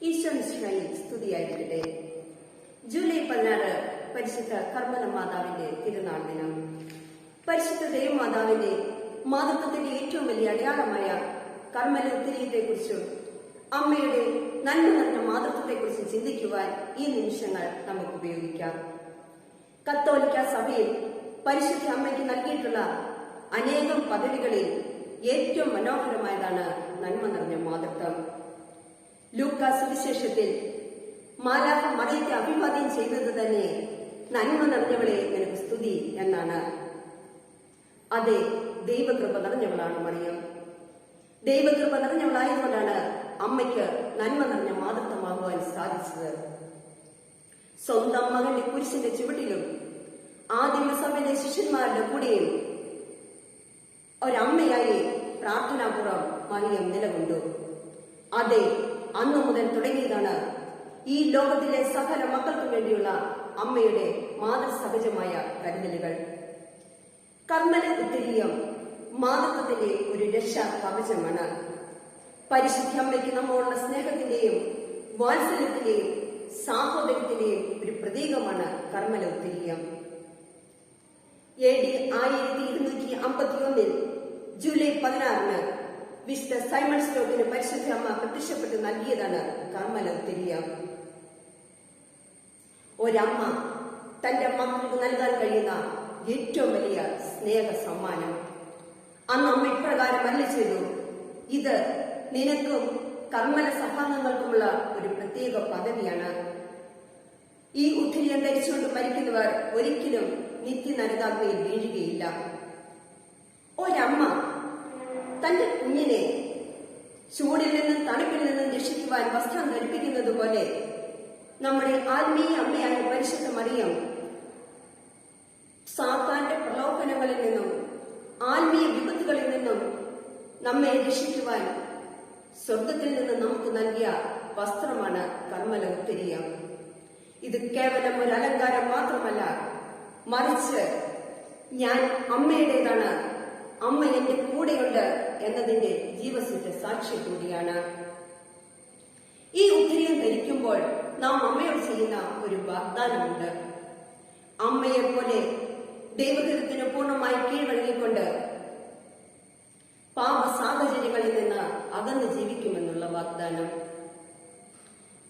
ഈശ്വരൻ സ്തുതിയായിരിക്കട്ടെ. ജൂലൈ 16 പരിശുദ്ധ കർമ്മല മാതാവിന്റെ തിരുനാൾ ദിനം. പരിശുദ്ധ ദൈവമാതാവിന്റെ മാതൃത്വത്തിന്റെ ഏറ്റവും വലിയ അടയാളമായ കർമ്മല ഉത്തരീയത്തെക്കുറിച്ചും അമ്മയുടെ നന്മ നിറഞ്ഞ മാതൃത്വത്തെക്കുറിച്ചും ചിന്തിക്കുവാൻ ഈ നിമിഷങ്ങൾ നമുക്ക് ഉപയോഗിക്കാം. കത്തോലിക്ക സഭയിൽ പരിശുദ്ധ അമ്മയ്ക്ക് നൽകിയിട്ടുള്ള അനേകം പദവികളിൽ ഏറ്റവും മനോഹരമായതാണ് നന്മ നിറഞ്ഞ മാതൃത്വം. ലൂക്കാ സുവിശേഷത്തിൽ മാലാഖ മറിയത്തെ അഭിവാദ്യം ചെയ്തത് തന്നെ നന്മ നിറഞ്ഞവളെ നിനക്ക് സ്തുതി എന്നാണ്. അതെ, ദൈവകൃപ നിറഞ്ഞവളാണ് മറിയം. ദൈവകൃപ നിറഞ്ഞവളായതുകൊണ്ടാണ് അമ്മയ്ക്ക് നന്മ നിറഞ്ഞ മാതൃത്വമാകുവാൻ സാധിച്ചത്. സ്വന്തം മകന്റെ കുരിശിന്റെ ചുവട്ടിലും ആദിമസഭയിലെ ശിഷ്യന്മാരുടെ കൂടെയും ഒരമ്മയായി പ്രാർത്ഥനാപൂർവം മറിയം നിലകൊണ്ടു. അതെ, അന്നു മുതൽ തുടങ്ങിയതാണ് ഈ ലോകത്തിലെ സകല മക്കൾക്കു വേണ്ടിയുള്ള അമ്മയുടെ മാതൃസഹജമായ കരുതലുകൾ. കർമ്മല ഉത്തരീയം മാതൃത്വത്തിന്റെ ഒരു രക്ഷാ കവചമാണ്. പരിശുദ്ധ അമ്മയ്ക്ക് നമ്മോടുള്ള സ്നേഹത്തിന്റെയും വാത്സല്യത്തിന്റെയും സാഹോദര്യത്തിന്റെയും ഒരു പ്രതീകമാണ് കർമ്മല ഉത്തരീയം. AD 1251 ജൂലൈ 16 വിശുദ്ധ സൈമൺ സ്റ്റോക്കിന് പരിശുദ്ധ അമ്മ പ്രത്യക്ഷപ്പെട്ട് നൽകിയതാണ് കർമ്മല ഉത്തരീയം. ഒരമ്മ തന്റെ മക്കൾക്ക് നൽകാൻ കഴിയുന്ന ഏറ്റവും വലിയ സ്നേഹ സമ്മാനം. അന്ന് അമ്മ ഇപ്രകാരം അരുളി ചെയ്തു, ഇത് നിനക്കും കർമ്മല സഭാംഗങ്ങൾക്കുമുള്ള ഒരു പ്രത്യേക പദവിയാണ്. ഈ ഉദ്ധരിയം ധരിച്ചുകൊണ്ട് മരിക്കുന്നവർ ഒരിക്കലും നിത്യനരകാഗ്നിയിൽ വീഴുകയില്ല. ഒരമ്മ തന്റെ കുഞ്ഞിനെ ചൂടിൽ നിന്നും തണുപ്പിൽ നിന്നും രക്ഷിക്കുവാൻ വസ്ത്രം ധരിപ്പിക്കുന്നത് പോലെ നമ്മുടെ ആത്മീയ അമ്മയായ പരിശുദ്ധ മറിയം സാത്താന്റെ പ്രലോഭനങ്ങളിൽ നിന്നും ആത്മീയ വിപത്തുകളിൽ നിന്നും നമ്മെ രക്ഷിക്കുവാൻ സ്വർഗത്തിൽ നിന്ന് നമുക്ക് നൽകിയ വസ്ത്രമാണ് കർമ്മല ഉത്തരീയം. ഇത് കേവലം ഒരു അലങ്കാരം മാത്രമല്ല, മറിച്ച് ഞാൻ അമ്മയുടേതാണ്, അമ്മ എന്റെ കൂടെയുണ്ട് എന്നതിന്റെ ജീവസിദ്ധ സാക്ഷി കൂടിയാണ്. ഈ ഉത്തരീയം ധരിക്കുമ്പോൾ നാം അമ്മയോട് ചെയ്യുന്ന ഒരു വാഗ്ദാനമുണ്ട്. അമ്മയെ പോലെ ദൈവഹിതത്തിന് പൂർണ്ണമായി കീഴ്വഴങ്ങിക്കൊണ്ട് പാപ സാഹചര്യങ്ങളിൽ നിന്ന് അകന്ന് ജീവിക്കുമെന്നുള്ള വാഗ്ദാനം.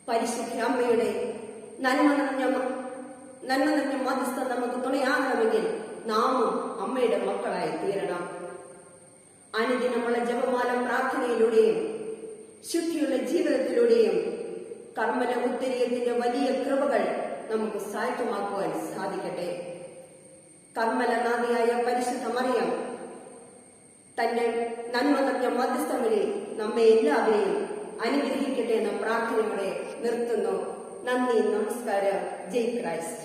പരിശുദ്ധ അമ്മയുടെ നന്മ നിറഞ്ഞ മധ്യസ്ഥം നമുക്ക് തുണയാകണമെങ്കിൽ നാമും അമ്മയുടെ മക്കളായി തീരണം. അനുദിനമുള്ള ജപമാല പ്രാർത്ഥനയിലൂടെയും ശുദ്ധിയുള്ള ജീവിതത്തിലൂടെയും കർമ്മല ഉത്തരീയത്തിന്റെ വലിയ കൃപകൾ നമുക്ക് സാധ്യമാക്കുവാൻ സാധിക്കട്ടെ. കർമ്മലനാഥിയായ പരിശുദ്ധ മറിയം തന്റെ നന്മ നിറഞ്ഞ മധ്യസ്ഥം വഴി നമ്മെ എല്ലാവരെയും അനുഗ്രഹിക്കട്ടെ എന്ന പ്രാർത്ഥനയോടെ നിർത്തുന്നു. നന്ദി, നമസ്കാരം. ജയ് ക്രൈസ്റ്റ്.